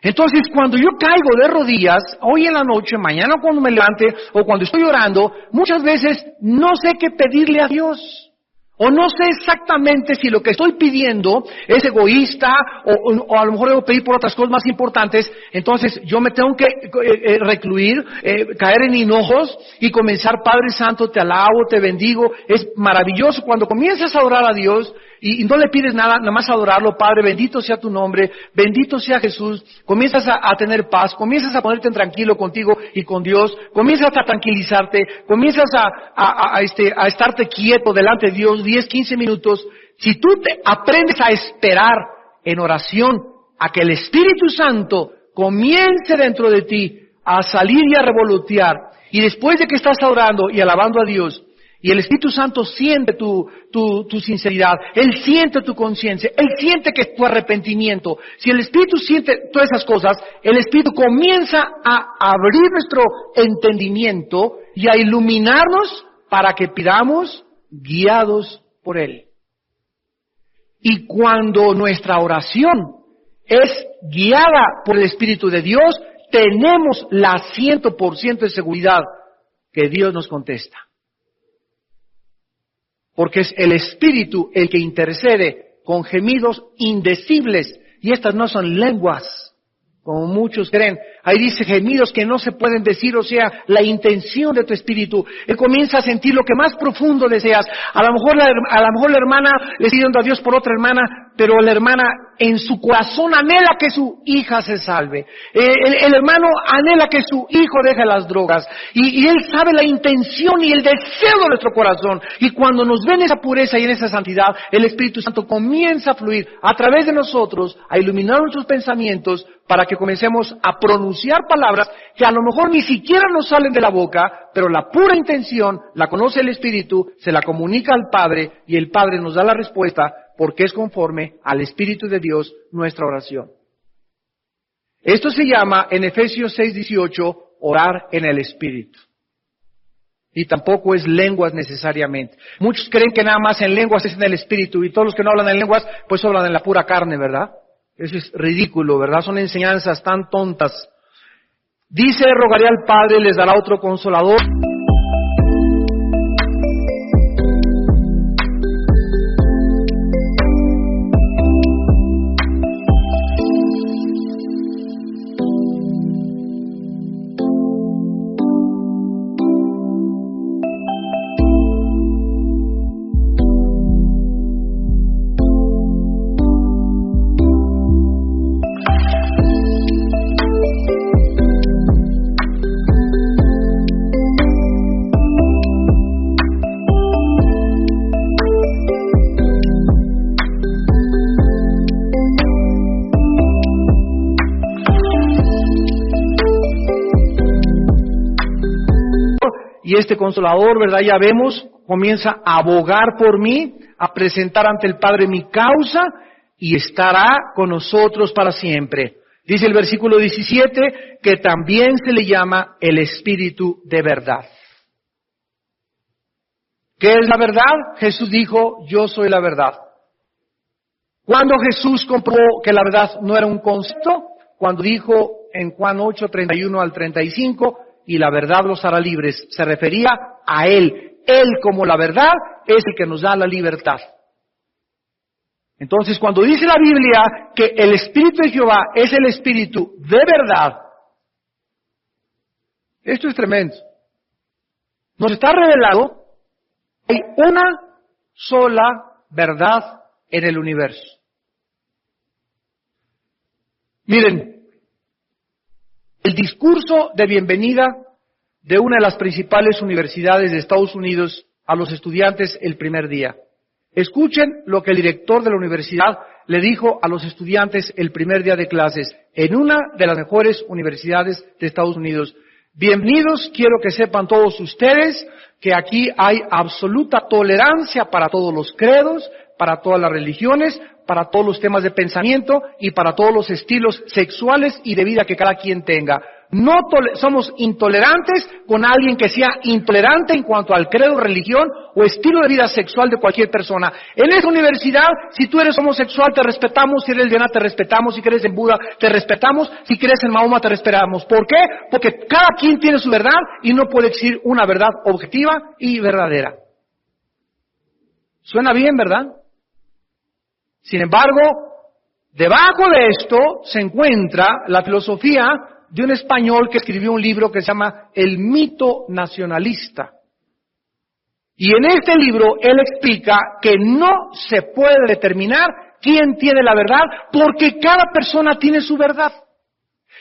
Entonces, cuando yo caigo de rodillas, hoy en la noche, mañana cuando me levante, o cuando estoy orando, muchas veces no sé qué pedirle a Dios. O no sé exactamente si lo que estoy pidiendo es egoísta o a lo mejor debo pedir por otras cosas más importantes. Entonces yo me tengo que recluir, caer en hinojos y comenzar: Padre Santo, te alabo, te bendigo. Es maravilloso cuando comienzas a adorar a Dios y no le pides nada, nada más adorarlo. Padre, bendito sea tu nombre, bendito sea Jesús. Comienzas a tener paz, comienzas a ponerte tranquilo contigo y con Dios, comienzas a tranquilizarte, comienzas a estarte quieto delante de Dios 10, 15 minutos. Si tú te aprendes a esperar en oración a que el Espíritu Santo comience dentro de ti a salir y a revolotear, y después de que estás orando y alabando a Dios, y el Espíritu Santo siente tu sinceridad, Él siente tu conciencia, Él siente que tu arrepentimiento. Si el Espíritu siente todas esas cosas, el Espíritu comienza a abrir nuestro entendimiento y a iluminarnos para que pidamos guiados por Él. Y cuando nuestra oración es guiada por el Espíritu de Dios, tenemos la 100% de seguridad que Dios nos contesta. Porque es el Espíritu el que intercede con gemidos indecibles. Y estas no son lenguas, como muchos creen. Ahí dice gemidos que no se pueden decir, o sea, la intención de tu espíritu. Él comienza a sentir lo que más profundo deseas. A lo mejor la hermana le está pidiendo a Dios por otra hermana, pero la hermana en su corazón anhela que su hija se salve. El hermano anhela que su hijo deje las drogas. Y él sabe la intención y el deseo de nuestro corazón. Y cuando nos ven esa pureza y en esa santidad, el Espíritu Santo comienza a fluir a través de nosotros, a iluminar nuestros pensamientos, para que comencemos a pronunciar palabras que a lo mejor ni siquiera nos salen de la boca, pero la pura intención la conoce el Espíritu, se la comunica al Padre y el Padre nos da la respuesta porque es conforme al Espíritu de Dios nuestra oración. Esto se llama en Efesios 6:18 orar en el Espíritu. Y tampoco es lenguas necesariamente. Muchos creen que nada más en lenguas es en el Espíritu y todos los que no hablan en lenguas pues hablan en la pura carne, ¿verdad? Eso es ridículo, ¿verdad? Son enseñanzas tan tontas. Dice: rogaré al Padre, les dará otro consolador. y este Consolador, ¿verdad? Ya vemos, comienza a abogar por mí, a presentar ante el Padre mi causa, y estará con nosotros para siempre. Dice el versículo 17 que también se le llama el Espíritu de verdad. ¿Qué es la verdad? Jesús dijo, yo soy la verdad. ¿Cuándo Jesús comprobó que la verdad no era un concepto? Cuando dijo en Juan 8, 31 al 35, y la verdad los hará libres. Se refería a Él. Él como la verdad es el que nos da la libertad. Entonces, cuando dice la Biblia que el Espíritu de Jehová es el Espíritu de verdad, esto es tremendo. Nos está revelado que hay una sola verdad en el universo. Miren, el discurso de bienvenida de una de las principales universidades de Estados Unidos a los estudiantes el primer día. Escuchen lo que el director de la universidad le dijo a los estudiantes el primer día de clases en una de las mejores universidades de Estados Unidos. Bienvenidos, quiero que sepan todos ustedes que aquí hay absoluta tolerancia para todos los credos, para todas las religiones, para todos los temas de pensamiento y para todos los estilos sexuales y de vida que cada quien tenga. No somos intolerantes con alguien que sea intolerante en cuanto al credo, religión o estilo de vida sexual de cualquier persona. En esta universidad, si tú eres homosexual, te respetamos; si eres lesbiana, te respetamos; si crees en Buda, te respetamos; si crees en Mahoma, te respetamos. ¿Por qué? Porque cada quien tiene su verdad y no puede existir una verdad objetiva y verdadera. Suena bien, ¿verdad? Sin embargo, debajo de esto se encuentra la filosofía de un español que escribió un libro que se llama El mito nacionalista. Y en este libro él explica que no se puede determinar quién tiene la verdad porque cada persona tiene su verdad.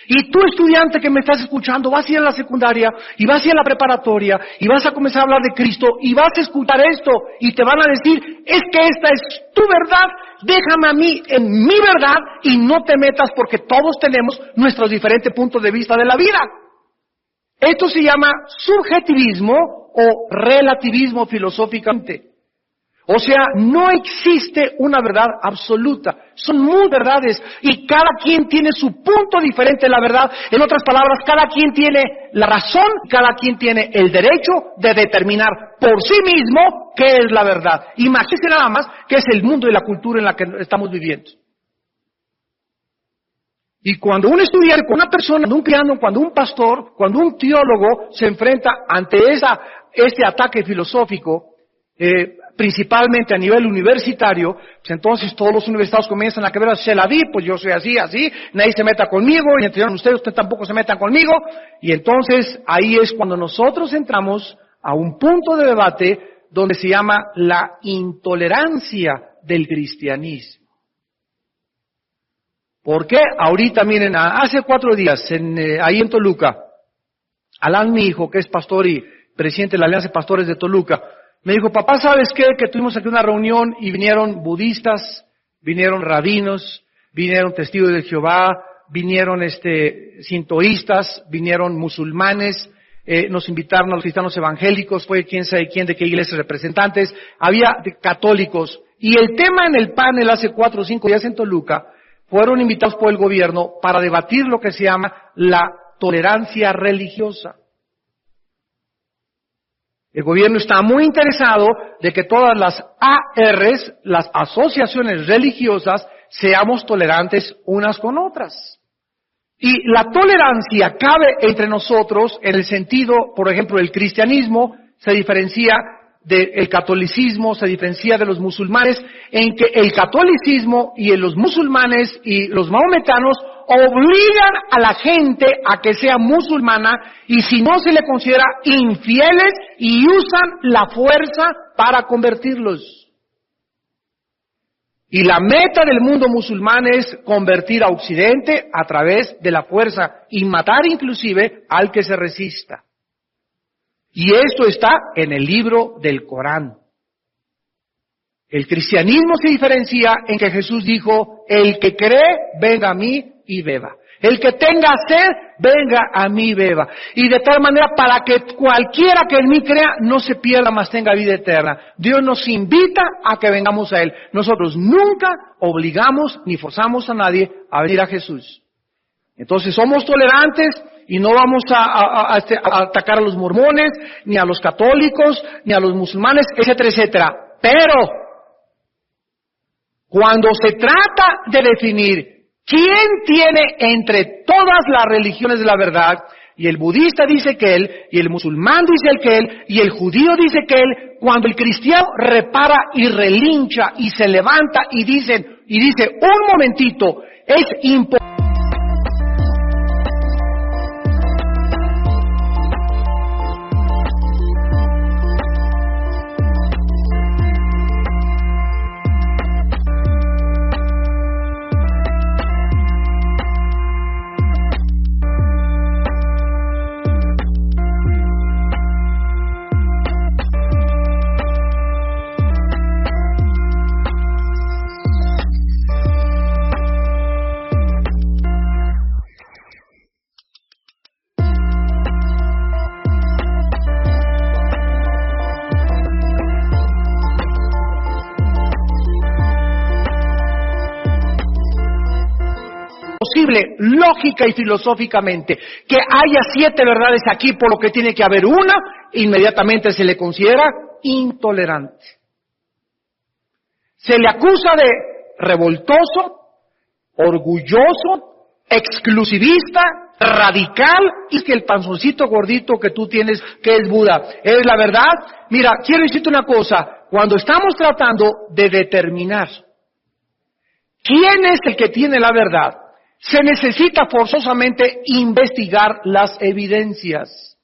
Y tú, estudiante que me estás escuchando, vas a ir a la secundaria y vas a ir a la preparatoria y vas a comenzar a hablar de Cristo y vas a escuchar esto y te van a decir, es que esta es tu verdad, déjame a mí en mi verdad y no te metas porque todos tenemos nuestros diferentes puntos de vista de la vida. Esto se llama subjetivismo o relativismo filosóficamente. O sea, no existe una verdad absoluta, son muchas verdades y cada quien tiene su punto diferente de la verdad. En otras palabras, cada quien tiene la razón, cada quien tiene el derecho de determinar por sí mismo qué es la verdad. Imagínense nada más qué es el mundo y la cultura en la que estamos viviendo. Y cuando un estudiante, cuando una persona, cuando un cristiano, cuando un pastor, cuando un teólogo se enfrenta ante este ataque filosófico, principalmente a nivel universitario, pues entonces todos los universitarios comienzan a querer se la di, pues yo soy así, nadie se meta conmigo, y entre ustedes tampoco se metan conmigo, y entonces ahí es cuando nosotros entramos a un punto de debate donde se llama la intolerancia del cristianismo. ¿Por qué? Ahorita, miren, hace 4 días, ahí en Toluca, Alan, mi hijo, que es pastor y presidente de la Alianza de Pastores de Toluca, me dijo, papá, ¿sabes qué? Que tuvimos aquí una reunión y vinieron budistas, vinieron rabinos, vinieron testigos de Jehová, vinieron sintoístas, vinieron musulmanes, nos invitaron a los cristianos evangélicos, fue quién sabe quién, de qué iglesias representantes, había católicos. Y el tema en el panel hace 4 o 5 días en Toluca, fueron invitados por el gobierno para debatir lo que se llama la tolerancia religiosa. El gobierno está muy interesado de que todas las ARs, las asociaciones religiosas, seamos tolerantes unas con otras. Y la tolerancia cabe entre nosotros en el sentido, por ejemplo, el cristianismo se diferencia del catolicismo, se diferencia de los musulmanes, en que el catolicismo y los musulmanes y los mahometanos obligan a la gente a que sea musulmana y si no se le considera infieles y usan la fuerza para convertirlos. Y la meta del mundo musulmán es convertir a Occidente a través de la fuerza y matar inclusive al que se resista. Y esto está en el libro del Corán. El cristianismo se diferencia en que Jesús dijo, el que cree, venga a mí y beba. El que tenga sed, venga a mí beba. Y de tal manera para que cualquiera que en mí crea no se pierda, mas tenga vida eterna. Dios nos invita a que vengamos a Él. Nosotros nunca obligamos ni forzamos a nadie a venir a Jesús. Entonces somos tolerantes y no vamos a atacar a los mormones, ni a los católicos, ni a los musulmanes, etcétera, etcétera. Pero cuando se trata de definir quién tiene entre todas las religiones de la verdad, y el budista dice que él, y el musulmán dice que él, y el judío dice que él, cuando el cristiano repara y relincha y se levanta y dice, un momentito, es importante. Lógica y filosóficamente, que haya 7 verdades aquí, por lo que tiene que haber una, inmediatamente se le considera intolerante. Se le acusa de revoltoso, orgulloso, exclusivista, radical, y que el panzoncito gordito que tú tienes, que es Buda, ¿es la verdad? Mira, quiero decirte una cosa, cuando estamos tratando de determinar quién es el que tiene la verdad, se necesita forzosamente investigar las evidencias.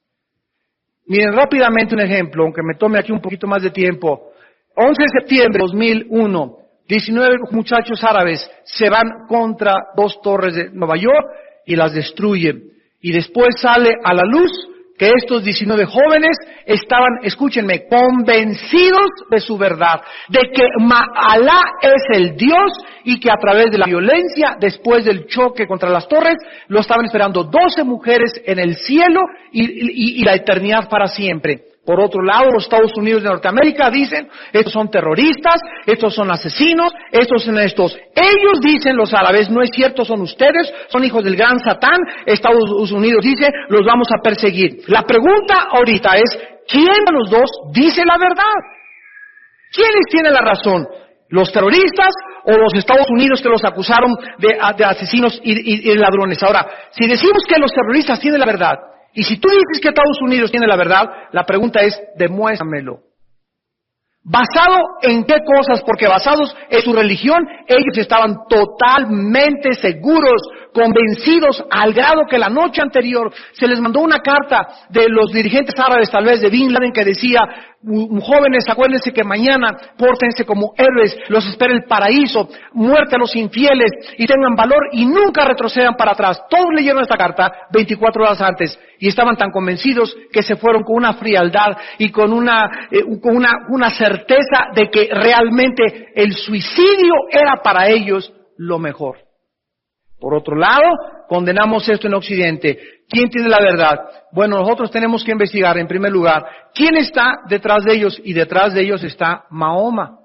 Miren rápidamente un ejemplo, aunque me tome aquí un poquito más de tiempo. 11 de septiembre de 2001, 19 muchachos árabes se van contra 2 torres de Nueva York y las destruyen. Y después sale a la luz que estos 19 jóvenes estaban, escúchenme, convencidos de su verdad, de que Alá es el Dios y que a través de la violencia, después del choque contra las torres, lo estaban esperando 12 mujeres en el cielo y la eternidad para siempre. Por otro lado, los Estados Unidos de Norteamérica dicen, estos son terroristas, estos son asesinos, estos son estos. Ellos dicen, los árabes, no es cierto, son ustedes, son hijos del gran Satán. Estados Unidos dice, los vamos a perseguir. La pregunta ahorita es, ¿quién de los dos dice la verdad? ¿Quiénes tienen la razón? ¿Los terroristas o los Estados Unidos que los acusaron de asesinos y ladrones? Ahora, si decimos que los terroristas tienen la verdad, y si tú dices que Estados Unidos tiene la verdad, la pregunta es, demuéstramelo. ¿Basado en qué cosas? Porque basados en su religión, ellos estaban totalmente seguros, convencidos, al grado que la noche anterior se les mandó una carta de los dirigentes árabes, tal vez de Bin Laden, que decía, jóvenes, acuérdense que mañana pórtense como héroes, los espera el paraíso, muerte a los infieles, y tengan valor y nunca retrocedan para atrás. Todos leyeron esta carta 24 horas antes y estaban tan convencidos que se fueron con una frialdad y con una certeza de que realmente el suicidio era para ellos lo mejor. Por otro lado, condenamos esto en Occidente. ¿Quién tiene la verdad? Bueno, nosotros tenemos que investigar, en primer lugar, quién está detrás de ellos, y detrás de ellos está Mahoma.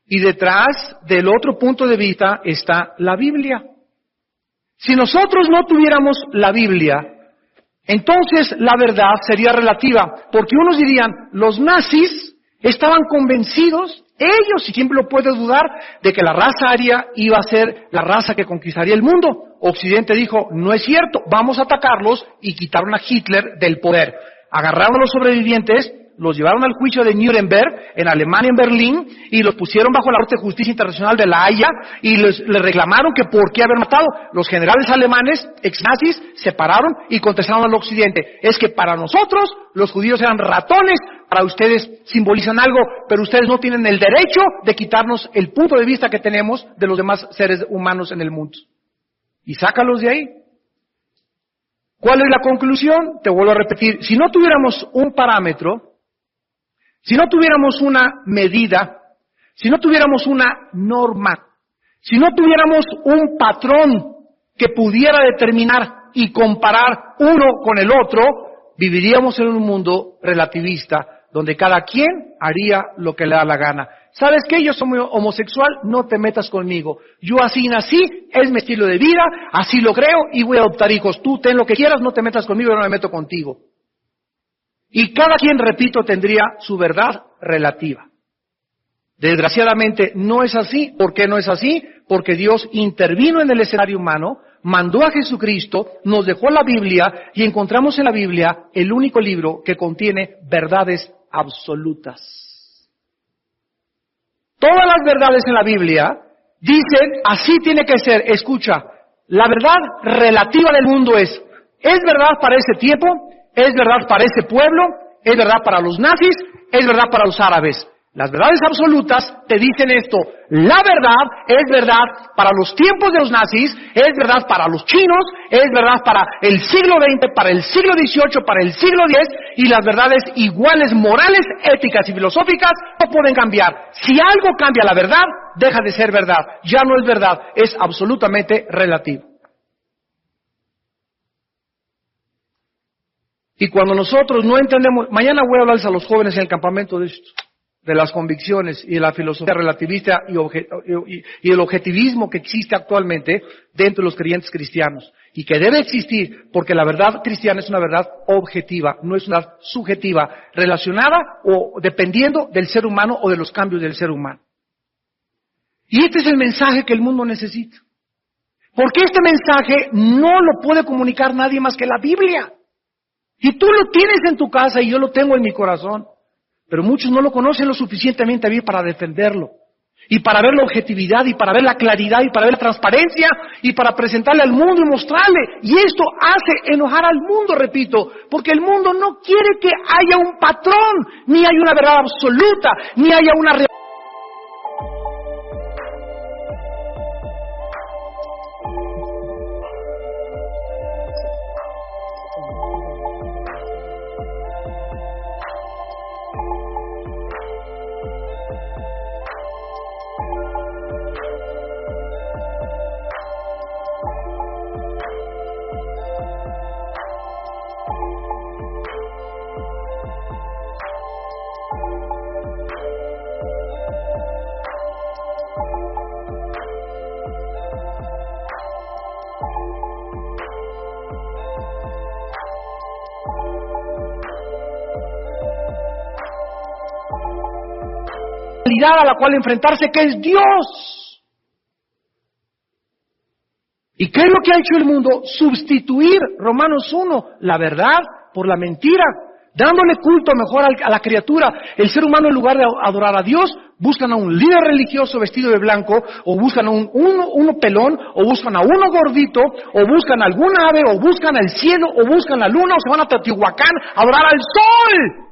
Y detrás del otro punto de vista está la Biblia. Si nosotros no tuviéramos la Biblia, entonces la verdad sería relativa, porque unos dirían, los nazis estaban convencidos, ellos, y quién lo puede dudar, de que la raza aria iba a ser la raza que conquistaría el mundo. Occidente dijo, no es cierto, vamos a atacarlos, y quitaron a Hitler del poder. Agarraron a los sobrevivientes, los llevaron al juicio de Nuremberg, en Alemania, en Berlín, y los pusieron bajo la Corte de Justicia Internacional de la Haya, y les reclamaron que por qué haber matado. Los generales alemanes, ex-nazis, se pararon y contestaron al Occidente, es que para nosotros los judíos eran ratones, para ustedes simbolizan algo, pero ustedes no tienen el derecho de quitarnos el punto de vista que tenemos de los demás seres humanos en el mundo. Y sácalos de ahí. ¿Cuál es la conclusión? Te vuelvo a repetir, si no tuviéramos un parámetro, si no tuviéramos una medida, si no tuviéramos una norma, si no tuviéramos un patrón que pudiera determinar y comparar uno con el otro, viviríamos en un mundo relativista, donde cada quien haría lo que le da la gana. ¿Sabes qué? Yo soy homosexual, no te metas conmigo. Yo así nací, es mi estilo de vida, así lo creo y voy a adoptar hijos. Tú ten lo que quieras, no te metas conmigo, yo no me meto contigo. Y cada quien, repito, tendría su verdad relativa. Desgraciadamente no es así. ¿Por qué no es así? Porque Dios intervino en el escenario humano, mandó a Jesucristo, nos dejó la Biblia y encontramos en la Biblia el único libro que contiene verdades absolutas. Todas las verdades en la Biblia dicen, así tiene que ser. Escucha, la verdad relativa del mundo es verdad para ese tiempo, es verdad para ese pueblo, es verdad para los nazis, es verdad para los árabes. Las verdades absolutas te dicen esto: la verdad es verdad para los tiempos de los nazis, es verdad para los chinos, es verdad para el siglo XX, para el siglo XVIII, para el siglo X, y las verdades iguales, morales, éticas y filosóficas no pueden cambiar. Si algo cambia la verdad, deja de ser verdad. Ya no es verdad, es absolutamente relativo. Y cuando nosotros no entendemos, mañana voy a hablarles a los jóvenes en el campamento de esto, de las convicciones y de la filosofía relativista y el objetivismo que existe actualmente dentro de los creyentes cristianos y que debe existir, porque la verdad cristiana es una verdad objetiva, no es una verdad subjetiva, relacionada o dependiendo del ser humano o de los cambios del ser humano. Y este es el mensaje que el mundo necesita, porque este mensaje no lo puede comunicar nadie más que la Biblia. Y tú lo tienes en tu casa y yo lo tengo en mi corazón. Pero muchos no lo conocen lo suficientemente bien para defenderlo. Y para ver la objetividad, y para ver la claridad, y para ver la transparencia, y para presentarle al mundo y mostrarle. Y esto hace enojar al mundo, repito, porque el mundo no quiere que haya un patrón, ni haya una verdad absoluta, ni haya una realidad. A la cual enfrentarse, que es Dios. ¿Y qué es lo que ha hecho el mundo? Sustituir, Romanos 1, la verdad por la mentira, dándole culto mejor a la criatura. El ser humano, en lugar de adorar a Dios, buscan a un líder religioso vestido de blanco, o buscan a uno pelón, o buscan a uno gordito, o buscan a algún ave, o buscan al cielo, o buscan la luna, o se van a Teotihuacán a adorar al sol.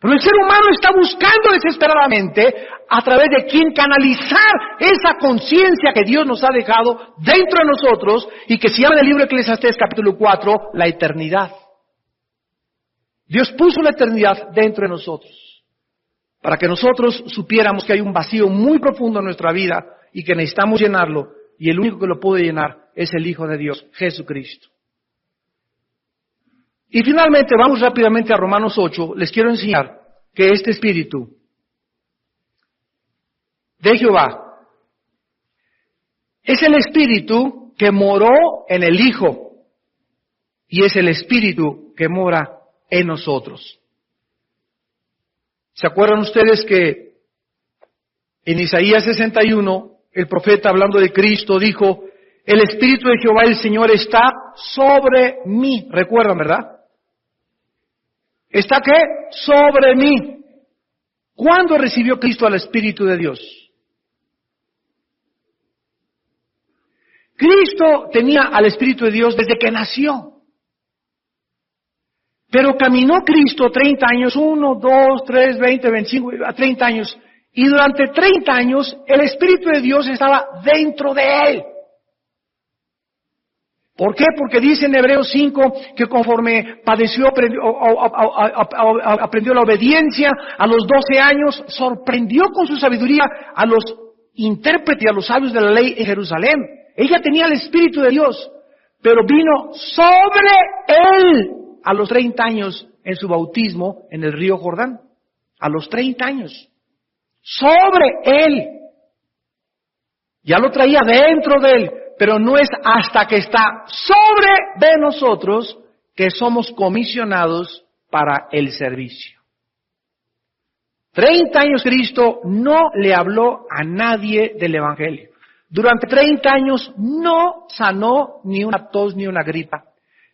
Pero el ser humano está buscando desesperadamente a través de quien canalizar esa conciencia que Dios nos ha dejado dentro de nosotros y que se llama en el libro de Eclesiastés capítulo 4, la eternidad. Dios puso la eternidad dentro de nosotros para que nosotros supiéramos que hay un vacío muy profundo en nuestra vida y que necesitamos llenarlo, y el único que lo puede llenar es el Hijo de Dios, Jesucristo. Y finalmente, vamos rápidamente a Romanos 8, les quiero enseñar que este Espíritu de Jehová es el Espíritu que moró en el Hijo y es el Espíritu que mora en nosotros. ¿Se acuerdan ustedes que en Isaías 61, el profeta hablando de Cristo dijo, el Espíritu de Jehová el Señor está sobre mí? ¿Recuerdan, verdad? ¿Está qué? Sobre mí. ¿Cuándo recibió Cristo al Espíritu de Dios? Cristo tenía al Espíritu de Dios desde que nació. Pero caminó Cristo 30 años, 1, 2, 3, 20, 25, 30 años. Y durante 30 años el Espíritu de Dios estaba dentro de él. ¿Por qué? Porque dice en Hebreos 5 que conforme padeció, aprendió la obediencia, a los 12 años sorprendió con su sabiduría a los intérpretes, a los sabios de la ley en Jerusalén. Ella tenía el Espíritu de Dios, pero vino sobre él a los 30 años en su bautismo en el río Jordán. A los 30 años. Sobre él. Ya lo traía dentro de él, pero no es hasta que está sobre de nosotros que somos comisionados para el servicio. 30 años Cristo no le habló a nadie del Evangelio. Durante 30 años no sanó ni una tos ni una gripa.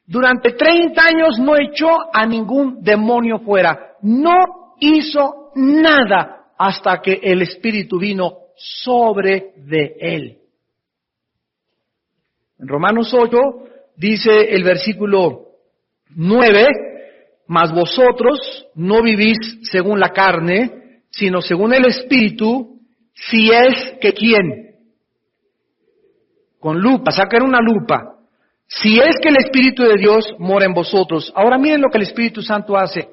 Durante 30 años no echó a ningún demonio fuera. No hizo nada hasta que el Espíritu vino sobre de él. En Romanos 8 dice el versículo 9, mas vosotros no vivís según la carne, sino según el Espíritu, si es que ¿quién? Con lupa, saquen una lupa. Si es que el Espíritu de Dios mora en vosotros. Ahora miren lo que el Espíritu Santo hace.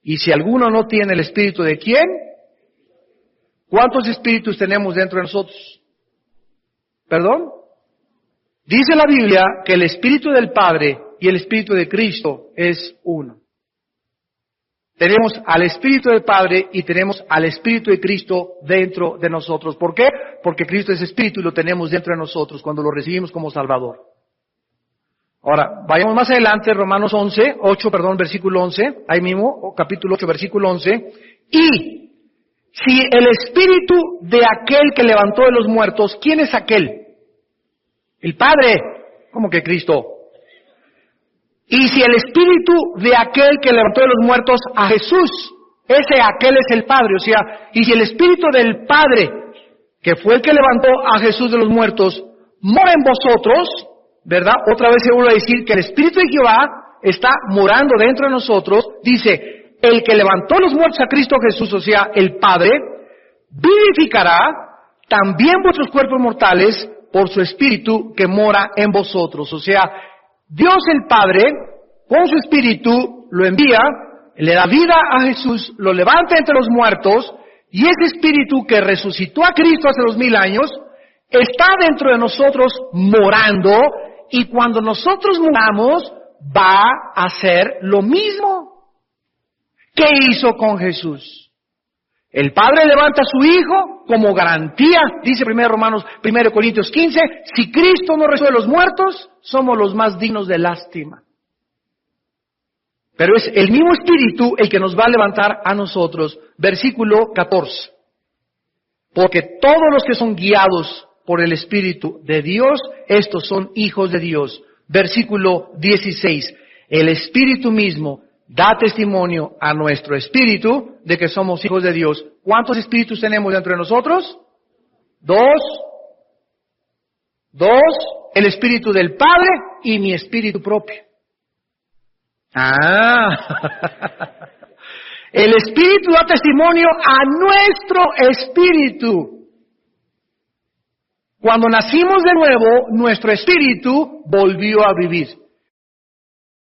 Y si alguno no tiene el Espíritu de ¿quién? ¿Cuántos espíritus tenemos dentro de nosotros? ¿Perdón? Dice la Biblia que el Espíritu del Padre y el Espíritu de Cristo es uno. Tenemos al Espíritu del Padre y tenemos al Espíritu de Cristo dentro de nosotros. ¿Por qué? Porque Cristo es Espíritu y lo tenemos dentro de nosotros cuando lo recibimos como Salvador. Ahora, vayamos más adelante, Romanos 8, versículo 11, ahí mismo, capítulo 8, versículo 11. Y si el Espíritu de aquel que levantó de los muertos, ¿quién es aquel? El Padre. ¿Cómo que Cristo? Y si el Espíritu de aquel que levantó de los muertos a Jesús, aquel es el Padre, o sea, y si el Espíritu del Padre, que fue el que levantó a Jesús de los muertos, mora en vosotros, ¿verdad? Otra vez se vuelve a decir que el Espíritu de Jehová está morando dentro de nosotros, dice, el que levantó los muertos a Cristo Jesús, o sea, el Padre, vivificará también vuestros cuerpos mortales por su Espíritu que mora en vosotros, o sea, Dios el Padre, con su Espíritu, lo envía, le da vida a Jesús, lo levanta entre los muertos, y ese Espíritu que resucitó a Cristo hace 2000 años, está dentro de nosotros morando, y cuando nosotros moramos, va a hacer lo mismo. ¿Qué hizo con Jesús? El Padre levanta a su Hijo como garantía, dice 1 Corintios 15, si Cristo no resucitó de los muertos, somos los más dignos de lástima. Pero es el mismo Espíritu el que nos va a levantar a nosotros. Versículo 14. Porque todos los que son guiados por el Espíritu de Dios, estos son hijos de Dios. Versículo 16. El Espíritu mismo da testimonio a nuestro espíritu de que somos hijos de Dios. ¿Cuántos espíritus tenemos dentro de nosotros? Dos. El Espíritu del Padre y mi Espíritu propio. El Espíritu da testimonio a nuestro espíritu. Cuando nacimos de nuevo, nuestro espíritu volvió a vivir.